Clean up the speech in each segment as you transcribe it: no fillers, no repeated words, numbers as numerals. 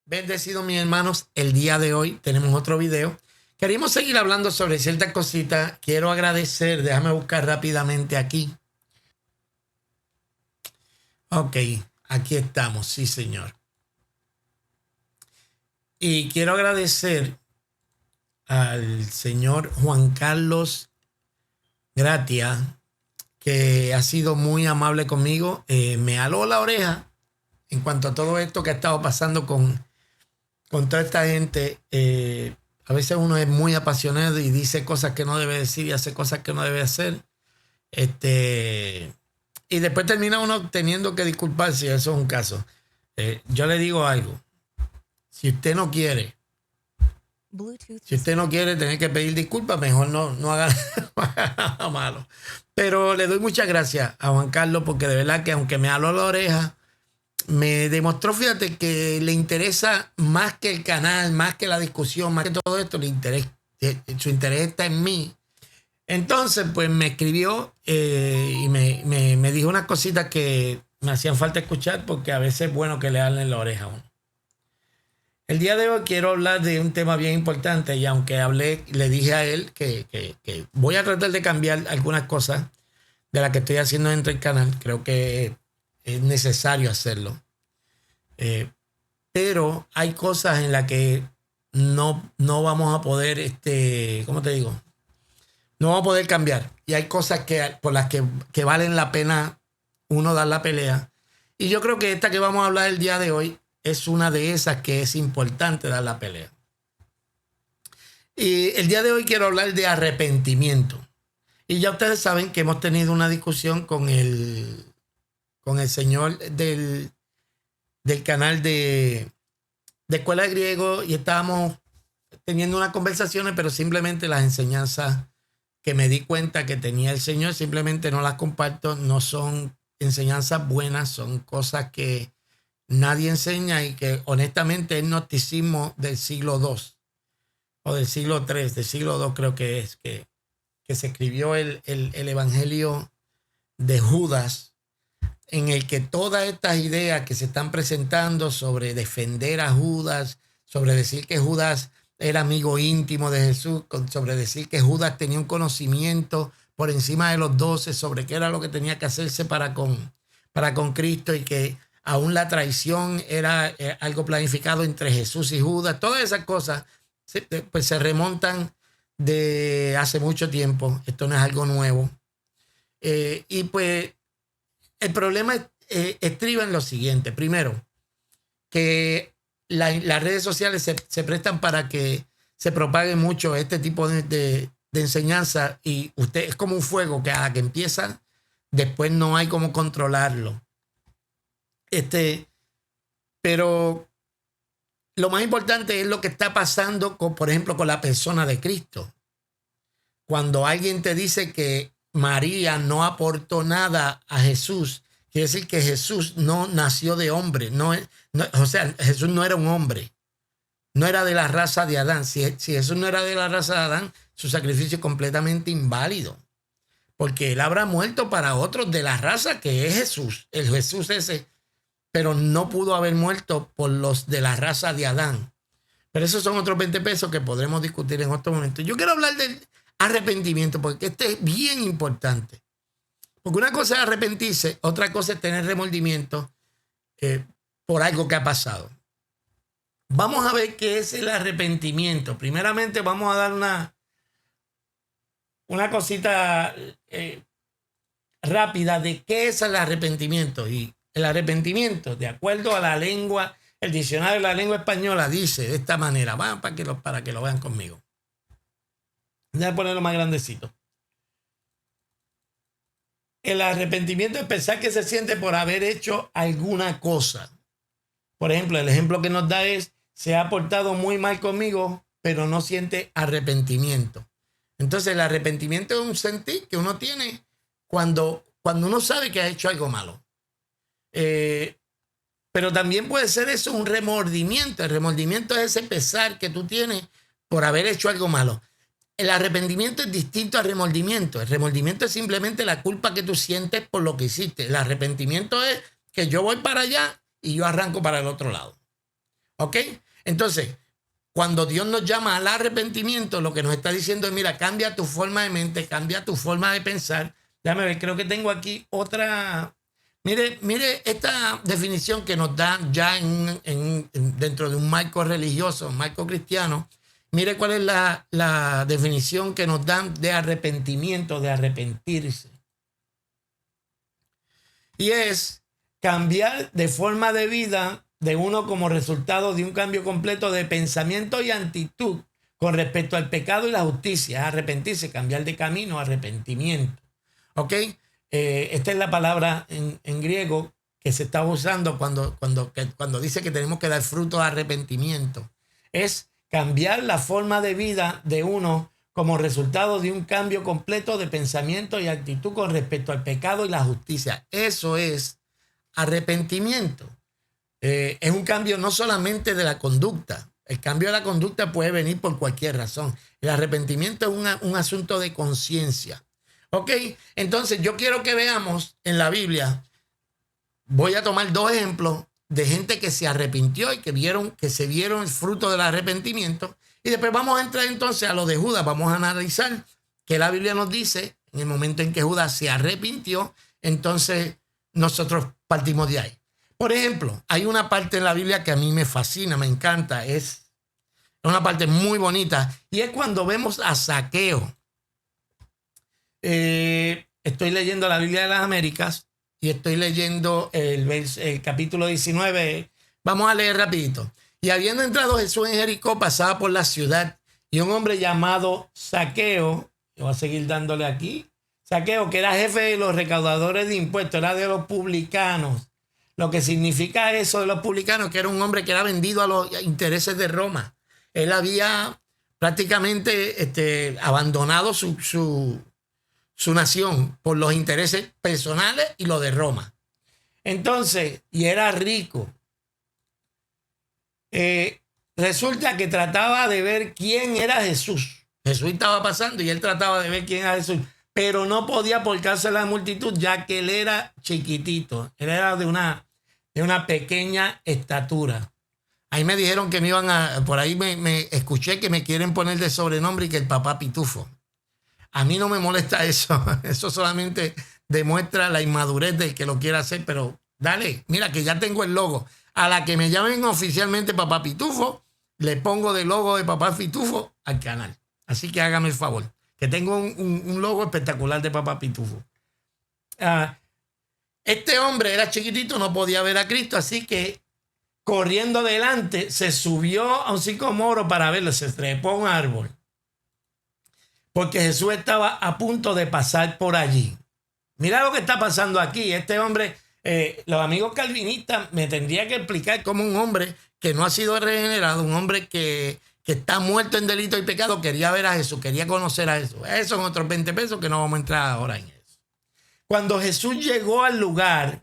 Bendecidos mis hermanos, el día de hoy tenemos otro video. Queríamos seguir hablando sobre ciertas cositas. Quiero agradecer, déjame buscar rápidamente aquí. Ok, aquí estamos, sí señor. Y quiero agradecer al señor Juan Carlos Gratia, que ha sido muy amable conmigo. Me aló la oreja en cuanto a todo esto que ha estado pasando con toda esta gente. A veces uno es muy apasionado y dice cosas que no debe decir y hace cosas que no debe hacer. Y después termina uno teniendo que disculparse, eso es un caso. Yo le digo algo. Si usted no quiere, tener que pedir disculpas, mejor no haga, no haga nada malo. Pero le doy muchas gracias a Juan Carlos porque de verdad que aunque me aló la oreja, me demostró, fíjate, que le interesa más que el canal, más que la discusión, más que todo esto, su interés está en mí. Entonces, pues me escribió y me dijo unas cositas que me hacían falta escuchar porque a veces es bueno que le hablen la oreja a uno. El día de hoy quiero hablar de un tema bien importante y aunque le dije a él que voy a tratar de cambiar algunas cosas de las que estoy haciendo dentro del canal. Creo que es necesario hacerlo. Pero hay cosas en las que no vamos a poder, ¿cómo te digo? No vamos a poder cambiar. Y hay cosas por las que valen la pena uno dar la pelea. Y yo creo que esta que vamos a hablar el día de hoy es una de esas que es importante dar la pelea. Y el día de hoy quiero hablar de arrepentimiento. Y ya ustedes saben que hemos tenido una discusión con el señor del canal de Escuela de Griego y estábamos teniendo unas conversaciones, pero simplemente las enseñanzas que me di cuenta que tenía el Señor, simplemente no las comparto. No son enseñanzas buenas, son cosas que nadie enseña y que honestamente es gnosticismo del siglo II o del siglo III, del siglo II creo que es, que se escribió el Evangelio de Judas, en el que todas estas ideas que se están presentando sobre defender a Judas, sobre decir que Judas era amigo íntimo de Jesús, sobre decir que Judas tenía un conocimiento por encima de los 12 sobre qué era lo que tenía que hacerse para con Cristo y que aún la traición era algo planificado entre Jesús y Judas. Todas esas cosas pues se remontan de hace mucho tiempo. Esto no es algo nuevo. Y pues el problema estriba en lo siguiente. Primero, que las redes sociales se prestan para que se propague mucho este tipo de enseñanza y usted es como un fuego que a la que empieza, después no hay cómo controlarlo. Pero lo más importante es lo que está pasando, por ejemplo, con la persona de Cristo. Cuando alguien te dice que María no aportó nada a Jesús, quiere decir que Jesús no nació de hombre. O sea, Jesús no era un hombre. No era de la raza de Adán. Si Jesús no era de la raza de Adán, su sacrificio es completamente inválido. Porque él habrá muerto para otros de la raza que es Jesús. El Jesús ese. Pero no pudo haber muerto por los de la raza de Adán. Pero esos son otros 20 pesos que podremos discutir en otro momento. Yo quiero hablar del arrepentimiento porque este es bien importante. Porque una cosa es arrepentirse, otra cosa es tener remordimiento por algo que ha pasado. Vamos a ver qué es el arrepentimiento. Primeramente vamos a dar una cosita rápida de qué es el arrepentimiento. Y el arrepentimiento, de acuerdo a la lengua, el diccionario de la lengua española dice de esta manera. Van para que lo vean conmigo. Voy a ponerlo más grandecito. El arrepentimiento es pensar que se siente por haber hecho alguna cosa. Por ejemplo, el ejemplo que nos da es: se ha portado muy mal conmigo, pero no siente arrepentimiento. Entonces, el arrepentimiento es un sentir que uno tiene cuando uno sabe que ha hecho algo malo. Pero también puede ser eso un remordimiento. El remordimiento es ese pesar que tú tienes por haber hecho algo malo. El arrepentimiento es distinto al remordimiento. El remordimiento es simplemente la culpa que tú sientes por lo que hiciste. El arrepentimiento es que yo voy para allá y yo arranco para el otro lado. ¿Ok? Entonces, cuando Dios nos llama al arrepentimiento, lo que nos está diciendo es, mira, cambia tu forma de mente, cambia tu forma de pensar. Déjame ver, creo que tengo aquí otra. Mire esta definición que nos da ya dentro de un marco religioso, un marco cristiano. Mire cuál es la definición que nos dan de arrepentimiento, de arrepentirse. Y es cambiar de forma de vida de uno como resultado de un cambio completo de pensamiento y actitud con respecto al pecado y la justicia. Arrepentirse, cambiar de camino, arrepentimiento. ¿Ok? Esta es la palabra en griego que se está usando cuando dice que tenemos que dar fruto de arrepentimiento. Es cambiar la forma de vida de uno como resultado de un cambio completo de pensamiento y actitud con respecto al pecado y la justicia. Eso es arrepentimiento. Es un cambio no solamente de la conducta. El cambio de la conducta puede venir por cualquier razón. El arrepentimiento es un asunto de conciencia. ¿Ok? Entonces yo quiero que veamos en la Biblia, voy a tomar dos ejemplos de gente que se arrepintió y que se vieron el fruto del arrepentimiento. Y después vamos a entrar entonces a lo de Judas. Vamos a analizar que la Biblia nos dice en el momento en que Judas se arrepintió, entonces nosotros partimos de ahí. Por ejemplo, hay una parte en la Biblia que a mí me fascina, me encanta, es una parte muy bonita y es cuando vemos a Zaqueo. Estoy leyendo la Biblia de las Américas y estoy leyendo el capítulo 19. Vamos a leer rapidito. Y habiendo entrado Jesús en Jericó, pasaba por la ciudad y un hombre llamado Zaqueo, yo voy a seguir dándole aquí, Zaqueo, que era jefe de los recaudadores de impuestos, era de los publicanos. Lo que significa eso de los publicanos, que era un hombre que era vendido a los intereses de Roma. Él había prácticamente abandonado su nación por los intereses personales y los de Roma. Entonces, y era rico. Resulta que trataba de ver quién era Jesús. Jesús estaba pasando y él trataba de ver quién era Jesús, pero no podía por causa de la multitud, ya que él era chiquitito. Él era de una pequeña estatura. Ahí me dijeron que me iban por ahí me escuché que me quieren poner de sobrenombre y que el papá Pitufo. A mí no me molesta eso. Eso solamente demuestra la inmadurez del que lo quiera hacer, pero dale, mira que ya tengo el logo. A la que me llamen oficialmente Papá Pitufo, le pongo de logo de Papá Pitufo al canal. Así que hágame el favor, que tengo un logo espectacular de Papá Pitufo. Este hombre era chiquitito, no podía ver a Cristo, así que corriendo delante se subió a un sicomoro para verlo, se trepó a un árbol. Porque Jesús estaba a punto de pasar por allí. Mira lo que está pasando aquí. Este hombre, los amigos calvinistas me tendrían que explicar cómo un hombre que no ha sido regenerado, un hombre que está muerto en delito y pecado, quería ver a Jesús, quería conocer a Jesús. Esos son otros 20 pesos que no vamos a entrar ahora en eso. Cuando Jesús llegó al lugar,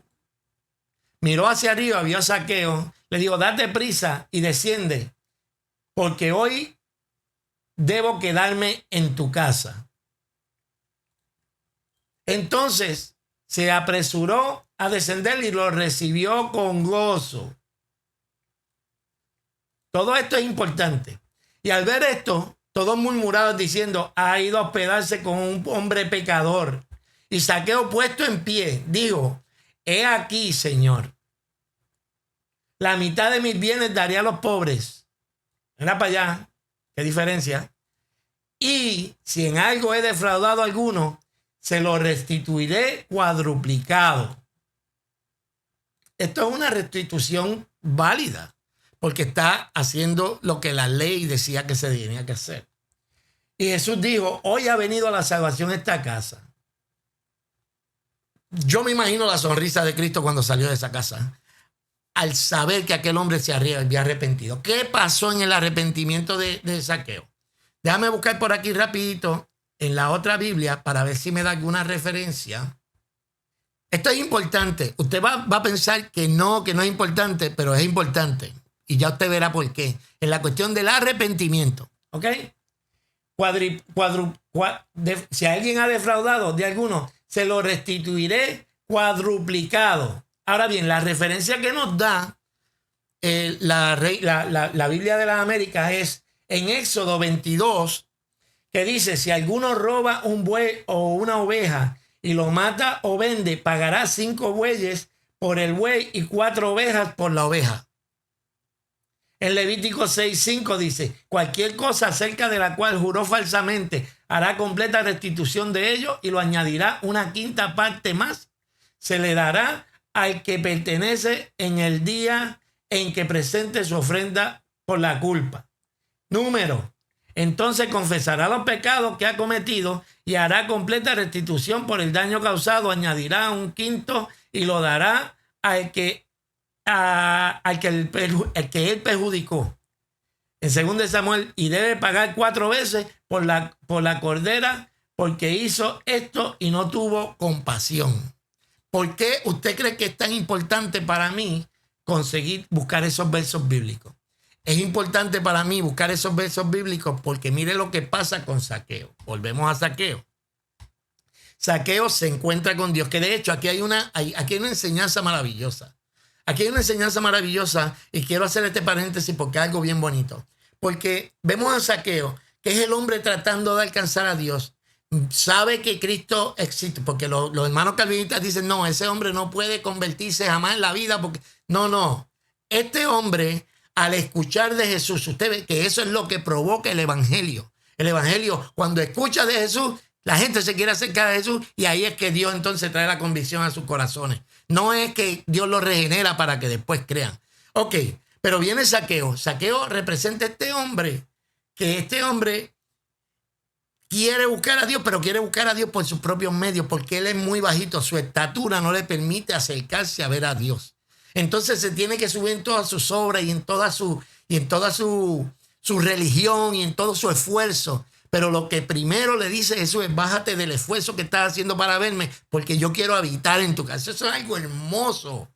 miró hacia arriba, vio a Zaqueo, le dijo, date prisa y desciende, porque hoy debo quedarme en tu casa. Entonces se apresuró a descender y lo recibió con gozo. Todo esto es importante. Y al ver esto, todos murmuraban diciendo, ha ido a hospedarse con un hombre pecador. Y Zaqueo, puesto en pie, dijo, he aquí, Señor, la mitad de mis bienes daré a los pobres. Mira para allá. ¿Qué diferencia? Y si en algo he defraudado a alguno, se lo restituiré cuadruplicado. Esto es una restitución válida, porque está haciendo lo que la ley decía que se tenía que hacer. Y Jesús dijo, hoy ha venido la salvación a esta casa. Yo me imagino la sonrisa de Cristo cuando salió de esa casa, al saber que aquel hombre se había arrepentido. ¿Qué pasó en el arrepentimiento de Zaqueo? Déjame buscar por aquí rapidito en la otra Biblia para ver si me da alguna referencia. Esto es importante. Usted va a pensar que no es importante, pero es importante. Y ya usted verá por qué. En la cuestión del arrepentimiento. ¿Ok? Si alguien ha defraudado de alguno, se lo restituiré cuadruplicado. Ahora bien, la referencia que nos da la Biblia de las Américas es en Éxodo 22, que dice, si alguno roba un buey o una oveja y lo mata o vende, pagará 5 bueyes por el buey y 4 ovejas por la oveja. En Levítico 6:5 dice, cualquier cosa acerca de la cual juró falsamente hará completa restitución de ello y lo añadirá una quinta parte más. Se le dará al que pertenece en el día en que presente su ofrenda por la culpa. Número. Entonces confesará los pecados que ha cometido y hará completa restitución por el daño causado. Añadirá un quinto y lo dará al que él perjudicó. En 2 Samuel, y debe pagar 4 veces por la cordera porque hizo esto y no tuvo compasión. ¿Por qué usted cree que es tan importante para mí conseguir buscar esos versos bíblicos? Es importante para mí buscar esos versos bíblicos porque mire lo que pasa con Zaqueo. Volvemos a Zaqueo. Zaqueo se encuentra con Dios, que de hecho aquí hay una enseñanza maravillosa. Aquí hay una enseñanza maravillosa y quiero hacer este paréntesis porque es algo bien bonito. Porque vemos a Zaqueo, que es el hombre tratando de alcanzar a Dios. Sabe que Cristo existe, porque los hermanos calvinistas dicen, no, ese hombre no puede convertirse jamás en la vida. Porque no. Este hombre, al escuchar de Jesús, usted ve que eso es lo que provoca el evangelio. El evangelio, cuando escucha de Jesús, la gente se quiere acercar a Jesús y ahí es que Dios entonces trae la convicción a sus corazones. No es que Dios los regenera para que después crean. Ok, pero viene Zaqueo. Zaqueo representa a este hombre, que este hombre quiere buscar a Dios, pero quiere buscar a Dios por sus propios medios, porque él es muy bajito. Su estatura no le permite acercarse a ver a Dios. Entonces se tiene que subir en todas sus obras y en toda su religión y en todo su esfuerzo. Pero lo que primero le dice Jesús es, bájate del esfuerzo que estás haciendo para verme, porque yo quiero habitar en tu casa. Eso es algo hermoso.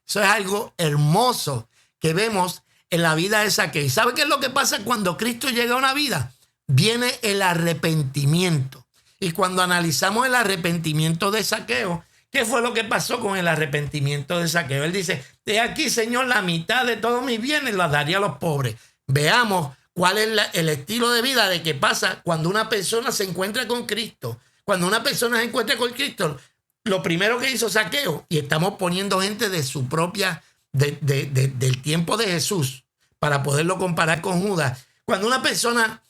Eso es algo hermoso que vemos en la vida de Zaqueo. ¿Y sabe qué es lo que pasa cuando Cristo llega a una vida? Viene el arrepentimiento. Y cuando analizamos el arrepentimiento de Zaqueo, ¿qué fue lo que pasó con el arrepentimiento de Zaqueo? Él dice, de aquí, Señor, la mitad de todos mis bienes las daría a los pobres. Veamos cuál es el estilo de vida de que pasa cuando una persona se encuentra con Cristo. Cuando una persona se encuentra con Cristo, lo primero que hizo Zaqueo, y estamos poniendo gente de su propia, del tiempo de Jesús, para poderlo comparar con Judas. Cuando una persona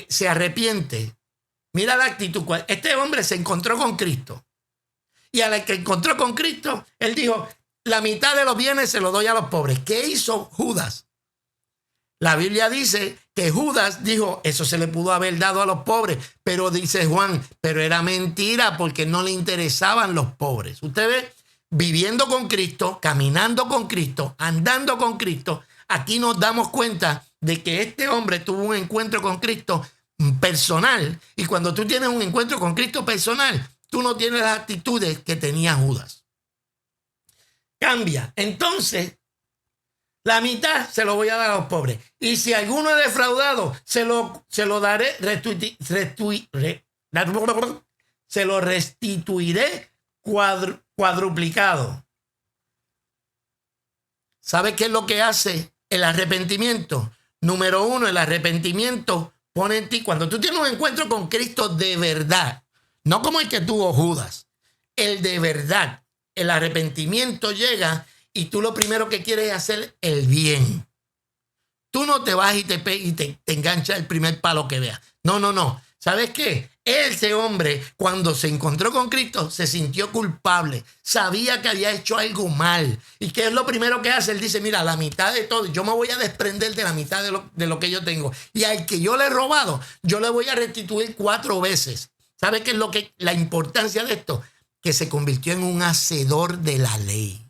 se arrepiente, mira la actitud. Este hombre se encontró con Cristo. Y a la que encontró con Cristo, él dijo, la mitad de los bienes se los doy a los pobres. ¿Qué hizo Judas? La Biblia dice que Judas dijo, eso se le pudo haber dado a los pobres, pero dice Juan, pero era mentira porque no le interesaban los pobres. Usted ve, viviendo con Cristo, caminando con Cristo, andando con Cristo, aquí nos damos cuenta de que este hombre tuvo un encuentro con Cristo personal. Y cuando tú tienes un encuentro con Cristo personal, tú no tienes las actitudes que tenía Judas. Cambia. Entonces, la mitad se lo voy a dar a los pobres. Y si alguno es defraudado, se lo daré, se lo restituiré cuadruplicado. ¿Sabe qué es lo que hace el arrepentimiento? Número 1, el arrepentimiento pone en ti, cuando tú tienes un encuentro con Cristo de verdad, no como el que tuvo Judas, el de verdad, el arrepentimiento llega y tú lo primero que quieres es hacer el bien. Tú no te vas y te enganchas el primer palo que veas. No. ¿Sabes qué? Ese hombre, cuando se encontró con Cristo, se sintió culpable. Sabía que había hecho algo mal. ¿Y qué es lo primero que hace? Él dice, mira, la mitad de todo, yo me voy a desprender de la mitad de lo que yo tengo. Y al que yo le he robado, yo le voy a restituir 4 veces. ¿Sabes qué es la importancia de esto? Que se convirtió en un hacedor de la ley.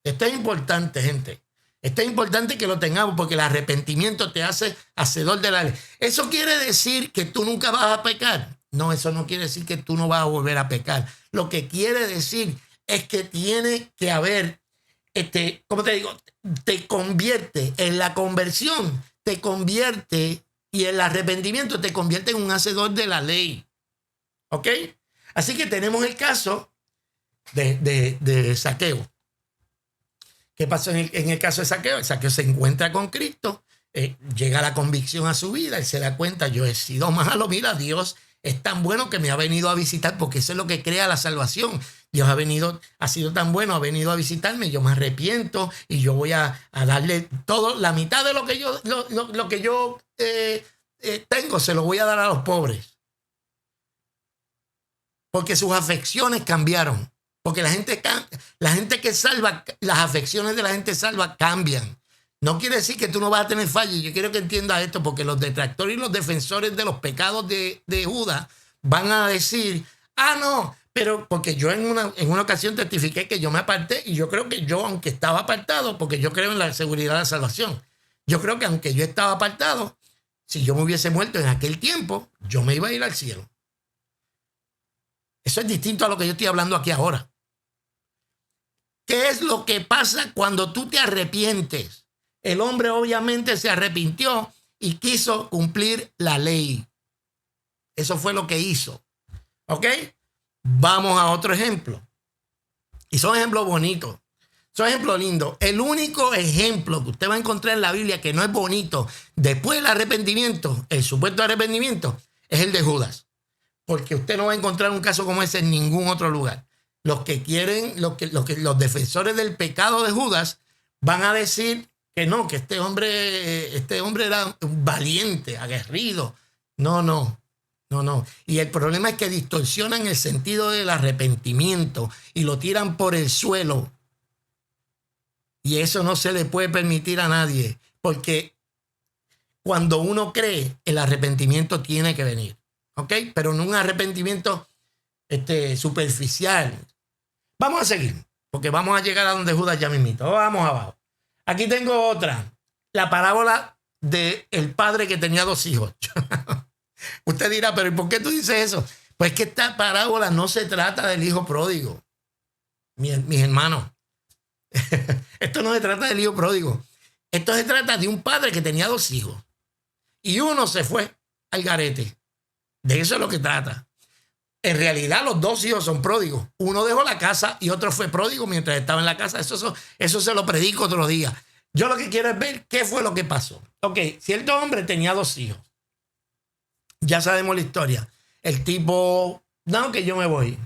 Esto es importante, gente. Esto es importante que lo tengamos porque el arrepentimiento te hace hacedor de la ley. ¿Eso quiere decir que tú nunca vas a pecar? No, eso no quiere decir que tú no vas a volver a pecar. Lo que quiere decir es que tiene que haber, ¿cómo te digo? Te convierte en la conversión, te convierte y el arrepentimiento te convierte en un hacedor de la ley. ¿Ok? Así que tenemos el caso de Zaqueo. ¿Qué pasó en el caso de Zaqueo? Zaqueo se encuentra con Cristo, llega la convicción a su vida, él se da cuenta, yo he sido malo, mira, Dios es tan bueno que me ha venido a visitar, porque eso es lo que crea la salvación. Dios ha sido tan bueno, ha venido a visitarme, yo me arrepiento y yo voy a darle todo, la mitad de lo que yo tengo, se lo voy a dar a los pobres. Porque sus afecciones cambiaron. Porque la gente que salva, las afecciones de la gente salva cambian. No quiere decir que tú no vas a tener fallas. Yo quiero que entiendas esto, porque los detractores y los defensores de los pecados de Judas van a decir, no, pero porque yo en una ocasión testifiqué que yo me aparté, y yo creo que yo, aunque estaba apartado, porque yo creo en la seguridad de la salvación, yo creo que aunque yo estaba apartado, si yo me hubiese muerto en aquel tiempo, yo me iba a ir al cielo. Eso es distinto a lo que yo estoy hablando aquí ahora. ¿Qué es lo que pasa cuando tú te arrepientes? El hombre obviamente se arrepintió y quiso cumplir la ley. Eso fue lo que hizo. ¿Ok? Vamos a otro ejemplo. Y son ejemplos bonitos. Son ejemplos lindos. El único ejemplo que usted va a encontrar en la Biblia que no es bonito después del arrepentimiento, el supuesto arrepentimiento, es el de Judas. Porque usted no va a encontrar un caso como ese en ningún otro lugar. Los que quieren, los defensores del pecado de Judas van a decir que no, que este hombre era valiente, aguerrido. No. Y el problema es que distorsionan el sentido del arrepentimiento y lo tiran por el suelo. Y eso no se le puede permitir a nadie, porque cuando uno cree, el arrepentimiento tiene que venir. ¿Ok? Pero no un arrepentimiento superficial. Vamos a seguir, porque vamos a llegar a donde Judas ya mismito. Vamos abajo. Aquí tengo otra. La parábola del padre que tenía 2 hijos. Usted dirá, pero ¿y por qué tú dices eso? Pues que esta parábola no se trata del hijo pródigo. Mis hermanos. Esto no se trata del hijo pródigo. Esto se trata de un padre que tenía 2 hijos. Y uno se fue al garete. De eso es lo que trata. En realidad los 2 hijos son pródigos. Uno dejó la casa y otro fue pródigo mientras estaba en la casa. Eso se lo predico otro día. Yo lo que quiero es ver qué fue lo que pasó. Ok, cierto hombre tenía 2 hijos. Ya sabemos la historia. El tipo, no, que yo me voy.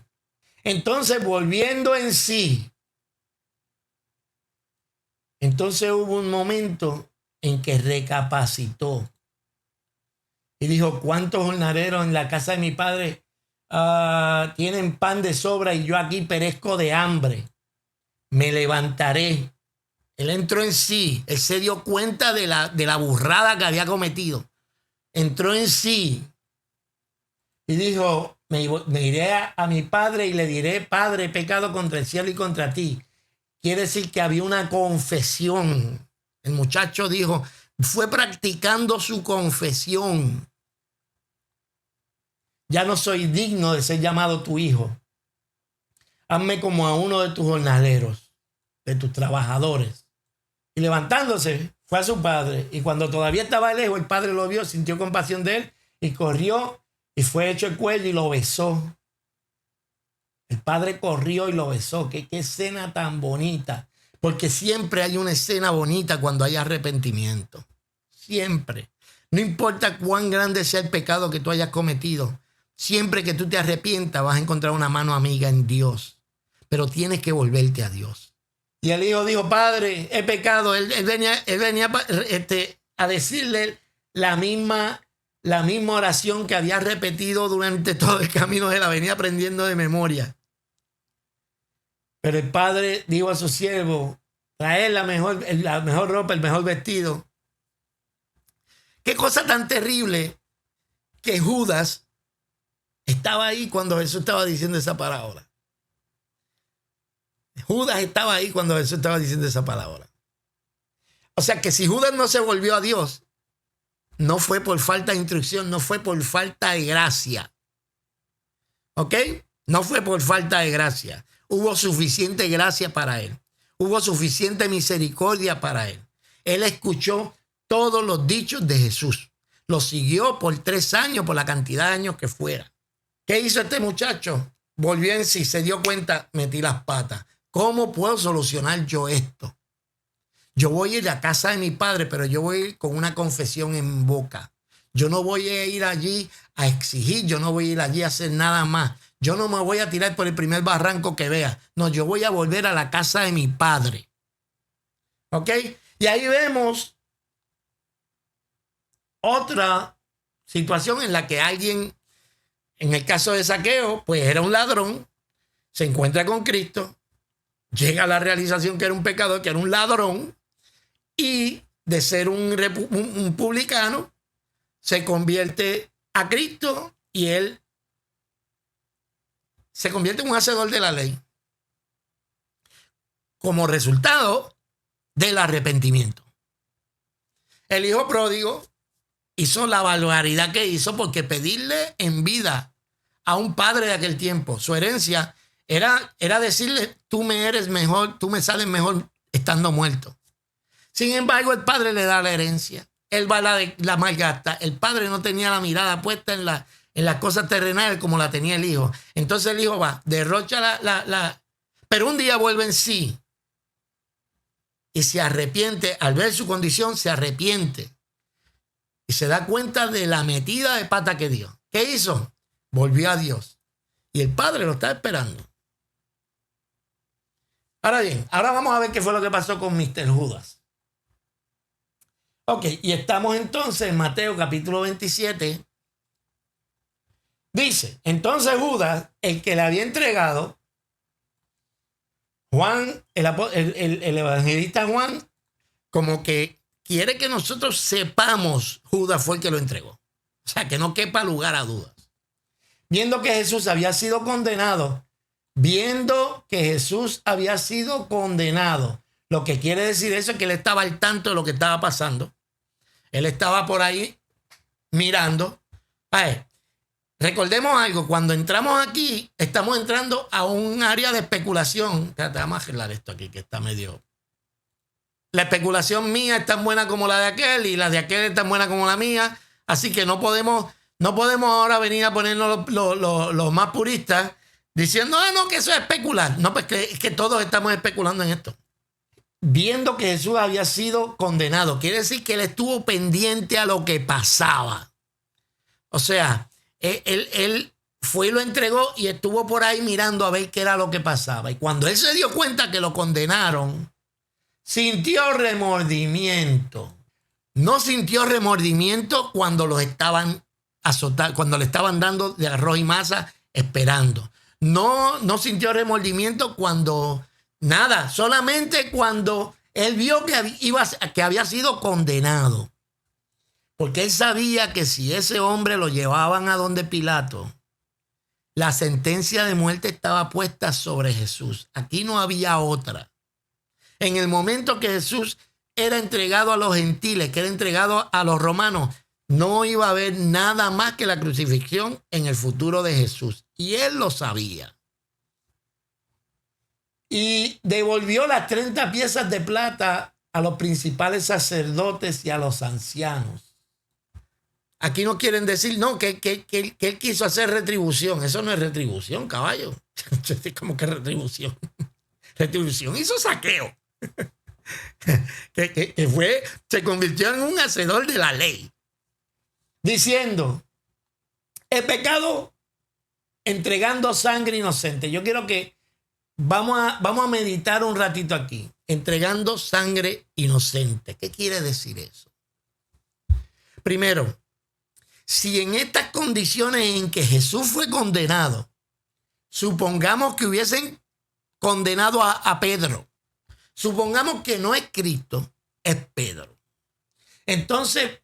Entonces, volviendo en sí. Entonces hubo un momento en que recapacitó. Y dijo, ¿cuántos jornaleros en la casa de mi padre tienen pan de sobra y yo aquí perezco de hambre? Me levantaré. Él entró en sí. Él se dio cuenta de la burrada que había cometido. Entró en sí. Y dijo, me iré a mi padre y le diré, Padre, he pecado contra el cielo y contra ti. Quiere decir que había una confesión. El muchacho dijo, fue practicando su confesión. Ya no soy digno de ser llamado tu hijo. Hazme como a uno de tus jornaleros, de tus trabajadores. Y levantándose, fue a su padre. Y cuando todavía estaba lejos, el padre lo vio, sintió compasión de él y corrió y fue hecho el cuello y lo besó. El padre corrió y lo besó. Qué escena tan bonita. Porque siempre hay una escena bonita cuando hay arrepentimiento. Siempre. No importa cuán grande sea el pecado que tú hayas cometido. Siempre que tú te arrepientas vas a encontrar una mano amiga en Dios. Pero tienes que volverte a Dios. Y el hijo dijo, Padre, he pecado. Él venía a decirle la misma oración que había repetido durante todo el camino de la venía aprendiendo de memoria. Pero el padre dijo a su siervo, traer la mejor ropa, el mejor vestido. Qué cosa tan terrible que Judas estaba ahí cuando Jesús estaba diciendo esa parábola. Judas estaba ahí cuando Jesús estaba diciendo esa parábola. O sea que si Judas no se volvió a Dios, no fue por falta de instrucción, no fue por falta de gracia. ¿Ok? No fue por falta de gracia. Hubo suficiente gracia para él. Hubo suficiente misericordia para él. Él escuchó todos los dichos de Jesús. Lo siguió por 3 años, por la cantidad de años que fuera. ¿Qué hizo este muchacho? Volvió en sí, se dio cuenta, metí las patas. ¿Cómo puedo solucionar yo esto? Yo voy a ir a casa de mi padre, pero yo voy a ir con una confesión en boca. Yo no voy a ir allí a exigir, yo no voy a ir allí a hacer nada más. Yo no me voy a tirar por el primer barranco que vea. No, yo voy a volver a la casa de mi padre. ¿Ok? Y ahí vemos otra situación en la que alguien, en el caso de Zaqueo, pues era un ladrón, se encuentra con Cristo, llega a la realización que era un pecador, que era un ladrón, y de ser un publicano, se convierte a Cristo y él se convierte en un hacedor de la ley como resultado del arrepentimiento. El hijo pródigo hizo la barbaridad que hizo porque pedirle en vida a un padre de aquel tiempo su herencia era decirle, tú me eres mejor, tú me sales mejor estando muerto. Sin embargo, el padre le da la herencia. Él va la malgasta. El padre no tenía la mirada puesta en las cosas terrenales como la tenía el hijo. Entonces el hijo va, derrocha pero un día vuelve en sí y se arrepiente. Al ver su condición, se arrepiente y se da cuenta de la metida de pata que dio. ¿Qué hizo? Volvió a Dios y el padre lo está esperando. Ahora bien, ahora vamos a ver qué fue lo que pasó con Mr. Judas. Ok, y estamos entonces en Mateo capítulo 27. Dice, entonces Judas, el que le había entregado, Juan, el evangelista Juan, como que quiere que nosotros sepamos Judas fue el que lo entregó. O sea, que no quepa lugar a dudas. Viendo que Jesús había sido condenado, lo que quiere decir eso es que él estaba al tanto de lo que estaba pasando. Él estaba por ahí mirando. Recordemos algo, cuando entramos aquí, estamos entrando a un área de especulación. Vamos a arreglar esto aquí que está medio... La especulación mía es tan buena como la de aquel y la de aquel es tan buena como la mía. Así que no podemos ahora venir a ponernos los más puristas diciendo, no, que eso es especular. No, pues es que todos estamos especulando en esto. Viendo que Jesús había sido condenado, quiere decir que él estuvo pendiente a lo que pasaba. O sea, él fue y lo entregó y estuvo por ahí mirando a ver qué era lo que pasaba. Y cuando él se dio cuenta que lo condenaron, sintió remordimiento. No sintió remordimiento cuando los estaban azotando, cuando le estaban dando de arroz y masa esperando. No sintió remordimiento cuando... Nada, solamente cuando él vio que había sido condenado. Porque él sabía que si ese hombre lo llevaban a donde Pilato, la sentencia de muerte estaba puesta sobre Jesús. Aquí no había otra. En el momento que Jesús era entregado a los gentiles, que era entregado a los romanos, no iba a haber nada más que la crucifixión en el futuro de Jesús. Y él lo sabía. Y devolvió las 30 piezas de plata a los principales sacerdotes y a los ancianos. Aquí no quieren decir, no, que él quiso hacer retribución. Eso no es retribución, caballo. ¿Cómo que retribución? Retribución hizo Zaqueo. Se convirtió en un hacedor de la ley. Diciendo, he pecado entregando sangre inocente. Yo quiero que Vamos a meditar un ratito aquí. Entregando sangre inocente. ¿Qué quiere decir eso? Primero, si en estas condiciones en que Jesús fue condenado, supongamos que hubiesen condenado a Pedro. Supongamos que no es Cristo, es Pedro. Entonces,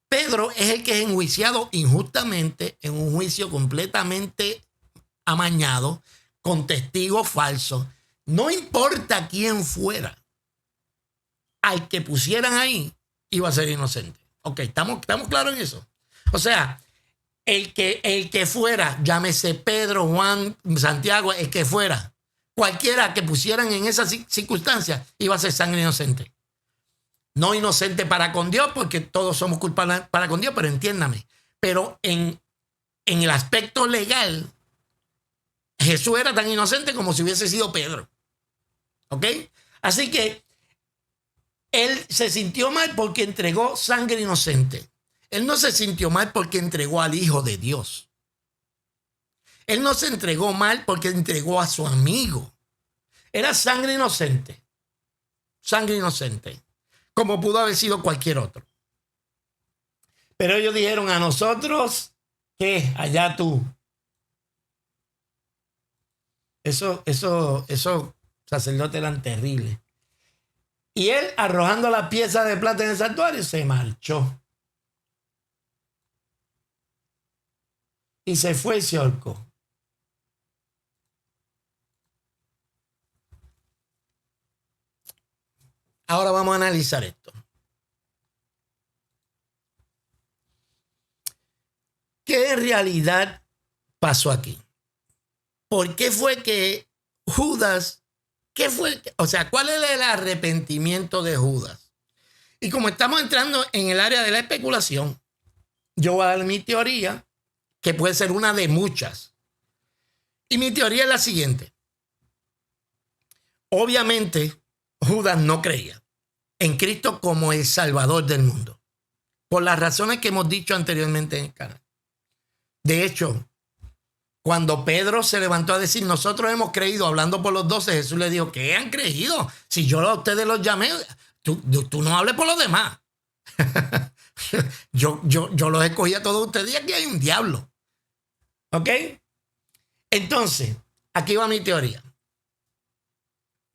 Pedro es el que es enjuiciado injustamente en un juicio completamente amañado, con testigos falsos. No importa quién fuera, al que pusieran ahí iba a ser inocente. Ok, ¿estamos claros en eso? O sea, el que fuera, llámese Pedro, Juan, Santiago, el que fuera, cualquiera que pusieran en esas circunstancias iba a ser sangre inocente. No inocente para con Dios, porque todos somos culpables para con Dios, pero entiéndame. Pero en el aspecto legal, Jesús era tan inocente como si hubiese sido Pedro. ¿Ok? Así que Él se sintió mal porque entregó sangre inocente. Él no se sintió mal porque entregó al Hijo de Dios. Él no se entregó mal porque entregó a su amigo. Era sangre inocente. Sangre inocente. Como pudo haber sido cualquier otro. Pero ellos dijeron a nosotros, ¿qué? Allá tú. Esos sacerdotes eran terribles. Y él, arrojando la pieza de plata en el santuario, se marchó. Y se fue y se ahorcó. Ahora vamos a analizar esto. ¿Qué en realidad pasó aquí? ¿Por qué fue que Judas, cuál es el arrepentimiento de Judas? Y como estamos entrando en el área de la especulación, yo voy a dar mi teoría, que puede ser una de muchas. Y mi teoría es la siguiente. Obviamente, Judas no creía en Cristo como el Salvador del mundo, por las razones que hemos dicho anteriormente en el canal. De hecho, cuando Pedro se levantó a decir, nosotros hemos creído, hablando por los 12, Jesús le dijo, ¿qué han creído? Si yo a ustedes los llamé, tú no hables por los demás. yo los escogí a todos ustedes y aquí hay un diablo. ¿Ok? Entonces, aquí va mi teoría.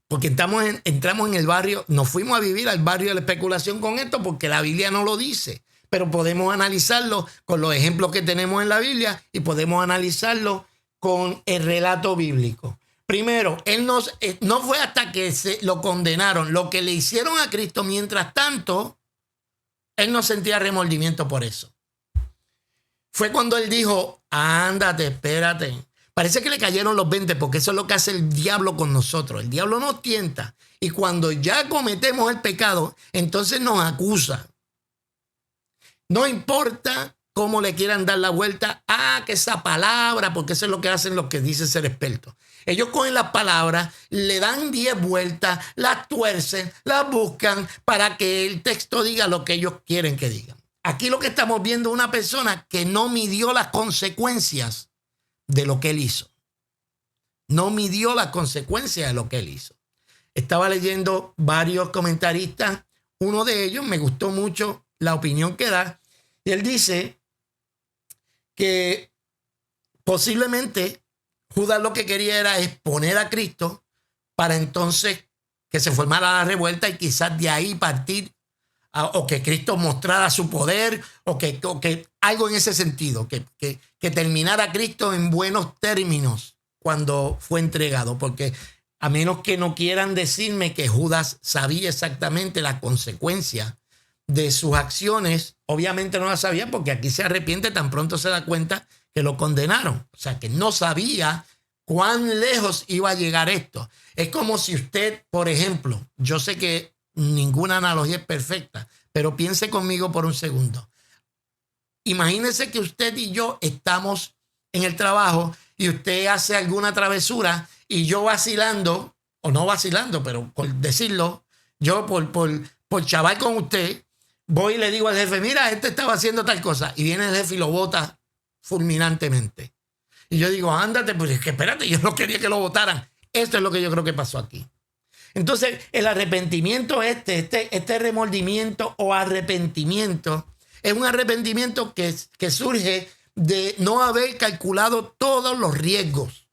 Porque entramos en el barrio, nos fuimos a vivir al barrio de la especulación con esto porque la Biblia no lo dice. Pero podemos analizarlo con los ejemplos que tenemos en la Biblia y podemos analizarlo con el relato bíblico. Primero, él no fue hasta que lo condenaron, lo que le hicieron a Cristo. Mientras tanto, él no sentía remordimiento por eso. Fue cuando él dijo, ándate, espérate. Parece que le cayeron los 20 porque eso es lo que hace el diablo con nosotros. El diablo nos tienta y cuando ya cometemos el pecado, entonces nos acusa. No importa cómo le quieran dar la vuelta que esa palabra, porque eso es lo que hacen los que dicen ser expertos. Ellos cogen las palabras, le dan 10 vueltas, las tuercen, las buscan para que el texto diga lo que ellos quieren que digan. Aquí lo que estamos viendo es una persona que no midió las consecuencias de lo que él hizo. No midió las consecuencias de lo que él hizo. Estaba leyendo varios comentaristas. Uno de ellos me gustó mucho la opinión que da. Y él dice que posiblemente Judas lo que quería era exponer a Cristo para entonces que se formara la revuelta y quizás de ahí partir o que Cristo mostrara su poder o que algo en ese sentido, que terminara Cristo en buenos términos cuando fue entregado, porque a menos que no quieran decirme que Judas sabía exactamente la consecuencia de sus acciones, obviamente no la sabía porque aquí se arrepiente tan pronto se da cuenta que lo condenaron. O sea, que no sabía cuán lejos iba a llegar esto. Es como si usted, por ejemplo, yo sé que ninguna analogía es perfecta, pero piense conmigo por un segundo. Imagínese que usted y yo estamos en el trabajo y usted hace alguna travesura y yo vacilando, o no vacilando, pero por decirlo, yo por chaval con usted, voy y le digo al jefe, mira, este estaba haciendo tal cosa. Y viene el jefe y lo bota fulminantemente. Y yo digo, ándate, pues es que espérate, yo no quería que lo votaran. Esto es lo que yo creo que pasó aquí. Entonces, el arrepentimiento este remordimiento o arrepentimiento, es un arrepentimiento que surge de no haber calculado todos los riesgos.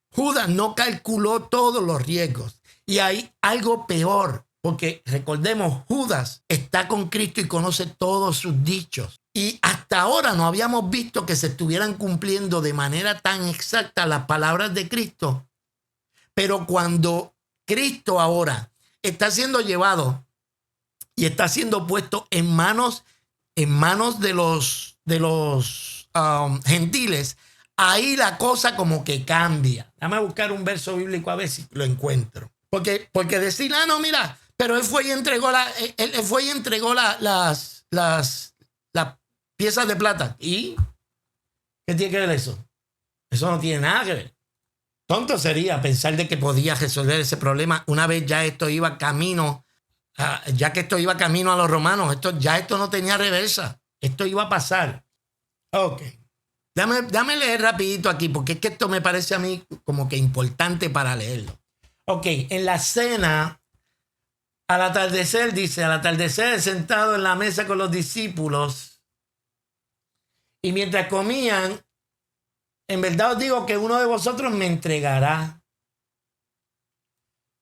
Judas no calculó todos los riesgos. Y hay algo peor. Porque recordemos, Judas está con Cristo y conoce todos sus dichos. Y hasta ahora no habíamos visto que se estuvieran cumpliendo de manera tan exacta las palabras de Cristo. Pero cuando Cristo ahora está siendo llevado y está siendo puesto en manos de los gentiles, ahí la cosa como que cambia. Déjame buscar un verso bíblico a ver si lo encuentro. Porque decir, no, mira, pero él fue y entregó las piezas de plata. ¿Y qué tiene que ver eso? Eso no tiene nada que ver. Tonto sería pensar de que podía resolver ese problema una vez ya esto iba camino ya que esto iba camino a los romanos, esto no tenía reversa, esto iba a pasar. Ok. Dame leer rapidito aquí, porque es que esto me parece a mí como que importante para leerlo. Ok, en la cena, al atardecer, dice, al atardecer sentado en la mesa con los discípulos, y mientras comían, en verdad os digo que uno de vosotros me entregará.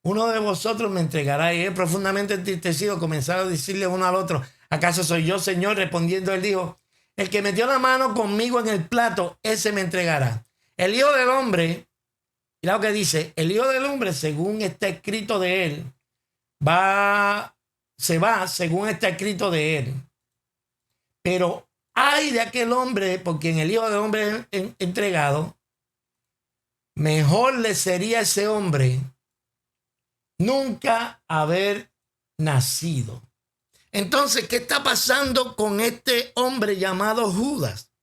Uno de vosotros me entregará. Y él, profundamente entristecido, comenzaron a decirle uno al otro: ¿acaso soy yo, Señor? Respondiendo él dijo: el que metió la mano conmigo en el plato, ese me entregará. El Hijo del Hombre, mira lo que dice, el Hijo del Hombre, según está escrito de él, se va según está escrito de él. Pero ay de aquel hombre, porque en el Hijo del Hombre es entregado, mejor le sería a ese hombre nunca haber nacido. Entonces, ¿qué está pasando con este hombre llamado Judas?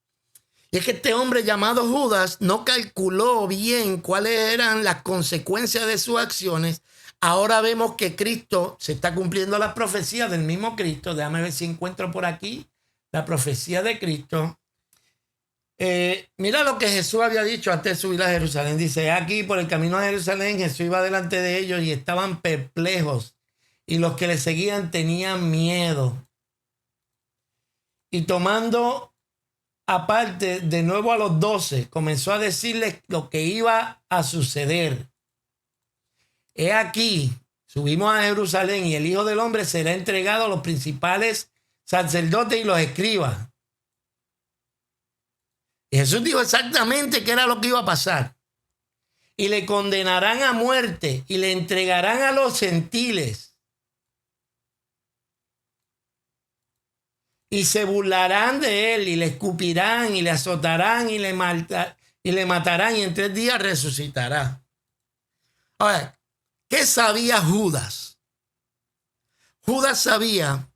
Y es que este hombre llamado Judas no calculó bien cuáles eran las consecuencias de sus acciones. Ahora vemos que Cristo se está cumpliendo las profecías del mismo Cristo. Déjame ver si encuentro por aquí la profecía de Cristo. Mira lo que Jesús había dicho antes de subir a Jerusalén. Dice: aquí por el camino a Jerusalén Jesús iba delante de ellos y estaban perplejos, y los que le seguían tenían miedo. Y tomando aparte de nuevo a los 12, comenzó a decirles lo que iba a suceder. He aquí, subimos a Jerusalén y el Hijo del Hombre será entregado a los principales sacerdotes y los escribas. Y Jesús dijo exactamente qué era lo que iba a pasar. Y le condenarán a muerte y le entregarán a los gentiles. Y se burlarán de él y le escupirán y le azotarán y le matarán, y en 3 días resucitará. Ahora, ¿qué sabía Judas? Judas sabía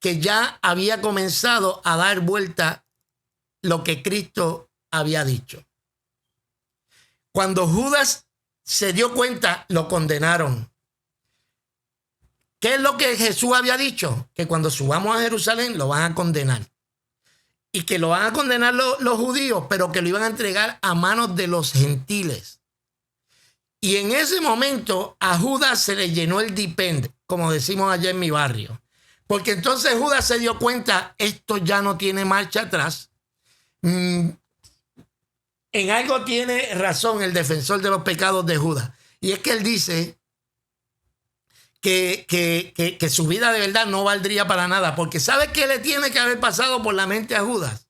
que ya había comenzado a dar vuelta lo que Cristo había dicho. Cuando Judas se dio cuenta, lo condenaron. ¿Qué es lo que Jesús había dicho? Que cuando subamos a Jerusalén lo van a condenar. Y que lo van a condenar los judíos, pero que lo iban a entregar a manos de los gentiles. Y en ese momento a Judas se le llenó el dipende, como decimos allá en mi barrio. Porque entonces Judas se dio cuenta, esto ya no tiene marcha atrás. En algo tiene razón el defensor de los pecados de Judas. Y es que él dice que su vida de verdad no valdría para nada. Porque ¿sabe qué le tiene que haber pasado por la mente a Judas?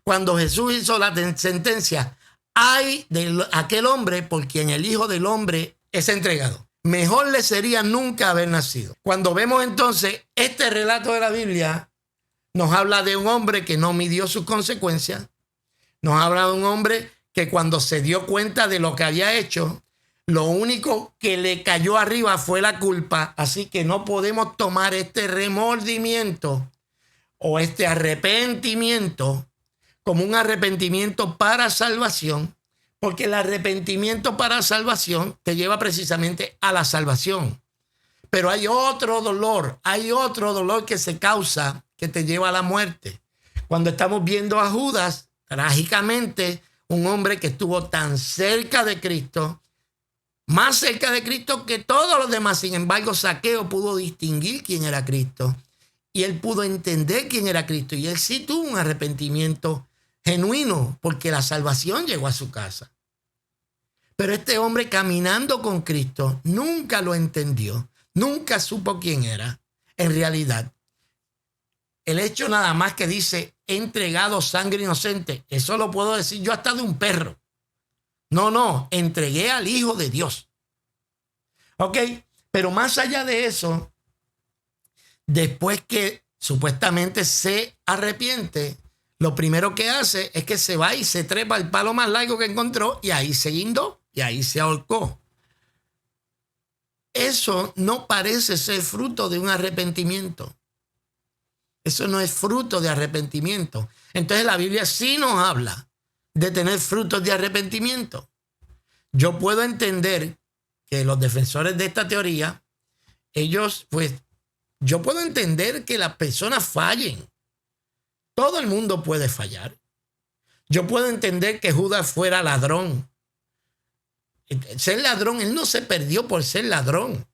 Cuando Jesús hizo la sentencia: ay de aquel hombre por quien el Hijo del Hombre es entregado. Mejor le sería nunca haber nacido. Cuando vemos entonces este relato de la Biblia, nos habla de un hombre que no midió sus consecuencias. Nos habla de un hombre que cuando se dio cuenta de lo que había hecho, lo único que le cayó arriba fue la culpa. Así que no podemos tomar este remordimiento o este arrepentimiento como un arrepentimiento para salvación, porque el arrepentimiento para salvación te lleva precisamente a la salvación. Pero hay otro dolor que se causa que te lleva a la muerte. Cuando estamos viendo a Judas, trágicamente, un hombre que estuvo tan cerca de Cristo, más cerca de Cristo que todos los demás. Sin embargo, Zaqueo pudo distinguir quién era Cristo y él pudo entender quién era Cristo. Y él sí tuvo un arrepentimiento genuino porque la salvación llegó a su casa. Pero este hombre, caminando con Cristo, nunca lo entendió, nunca supo quién era en realidad. El hecho nada más que dice: he entregado sangre inocente, eso lo puedo decir yo hasta de un perro. No, entregué al Hijo de Dios. Ok, pero más allá de eso, después que supuestamente se arrepiente, lo primero que hace es que se va y se trepa el palo más largo que encontró y ahí se guindó y ahí se ahorcó. Eso no parece ser fruto de un arrepentimiento. Eso no es fruto de arrepentimiento. Entonces la Biblia sí nos habla de tener frutos de arrepentimiento. Yo puedo entender que los defensores de esta teoría, ellos pues Yo puedo entender que las personas fallen. Todo el mundo puede fallar. Yo puedo entender que Judas fuera ladrón. Ser ladrón, él no se perdió por ser ladrón.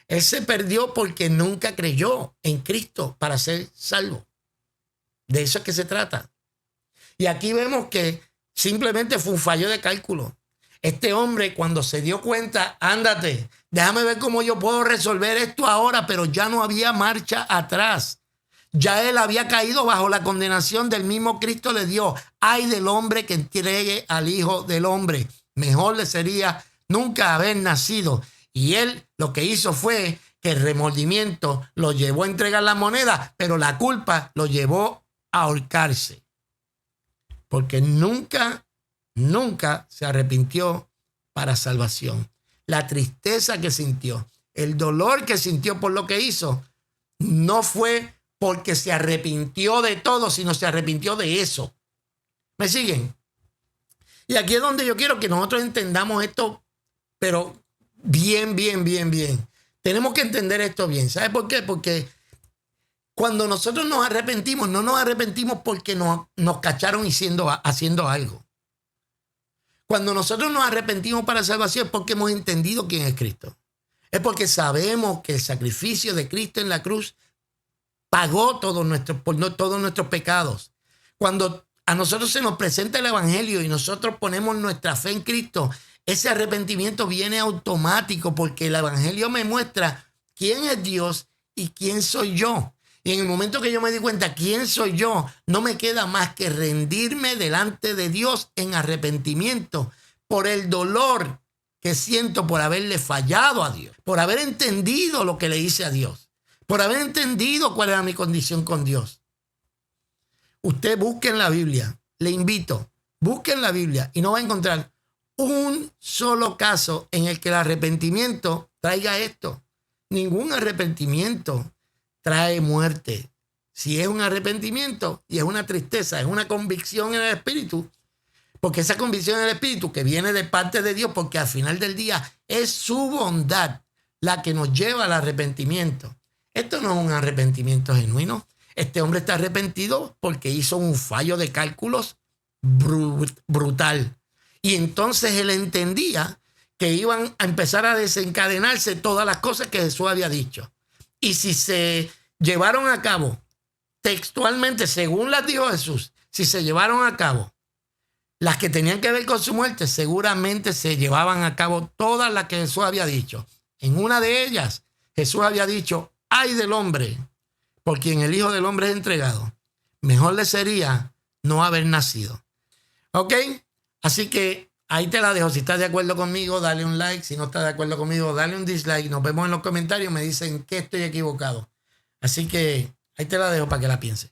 Él se perdió porque nunca creyó en Cristo para ser salvo. De eso es que se trata. Y aquí vemos que simplemente fue un fallo de cálculo. Este hombre, cuando se dio cuenta, ándate, déjame ver cómo yo puedo resolver esto ahora, pero ya no había marcha atrás. Ya él había caído bajo la condenación del mismo Cristo le dio. Ay del hombre que entregue al Hijo del Hombre. Mejor le sería nunca haber nacido. Y él lo que hizo fue que el remordimiento lo llevó a entregar la moneda, pero la culpa lo llevó a ahorcarse. Porque nunca se arrepintió para salvación. La tristeza que sintió, el dolor que sintió por lo que hizo, no fue porque se arrepintió de todo, sino se arrepintió de eso. ¿Me siguen? Y aquí es donde yo quiero que nosotros entendamos esto, pero bien. Tenemos que entender esto bien. ¿Sabe por qué? Porque cuando nosotros nos arrepentimos, no nos arrepentimos porque nos cacharon haciendo algo. Cuando nosotros nos arrepentimos para salvación es porque hemos entendido quién es Cristo. Es porque sabemos que el sacrificio de Cristo en la cruz pagó por todos nuestros pecados. Cuando a nosotros se nos presenta el evangelio y nosotros ponemos nuestra fe en Cristo, ese arrepentimiento viene automático porque el evangelio me muestra quién es Dios y quién soy yo. Y en el momento que yo me di cuenta quién soy yo, no me queda más que rendirme delante de Dios en arrepentimiento por el dolor que siento por haberle fallado a Dios, por haber entendido lo que le hice a Dios, por haber entendido cuál era mi condición con Dios. Usted busque en la Biblia, le invito, busque en la Biblia y no va a encontrar un solo caso en el que el arrepentimiento traiga esto. Ningún arrepentimiento trae muerte. Si es un arrepentimiento y es una tristeza, es una convicción en el espíritu, porque esa convicción en el espíritu que viene de parte de Dios, porque al final del día es su bondad la que nos lleva al arrepentimiento. Esto no es un arrepentimiento genuino. Este hombre está arrepentido porque hizo un fallo de cálculos brutal. Y entonces él entendía que iban a empezar a desencadenarse todas las cosas que Jesús había dicho. Y si se llevaron a cabo textualmente, según las dijo Jesús, si se llevaron a cabo las que tenían que ver con su muerte, seguramente se llevaban a cabo todas las que Jesús había dicho. En una de ellas, Jesús había dicho, ay del hombre por quien el Hijo del Hombre es entregado. Mejor le sería no haber nacido. ¿Ok? Así que ahí te la dejo. Si estás de acuerdo conmigo, dale un like. Si no estás de acuerdo conmigo, dale un dislike. Nos vemos en los comentarios. Me dicen que estoy equivocado. Así que ahí te la dejo para que la pienses.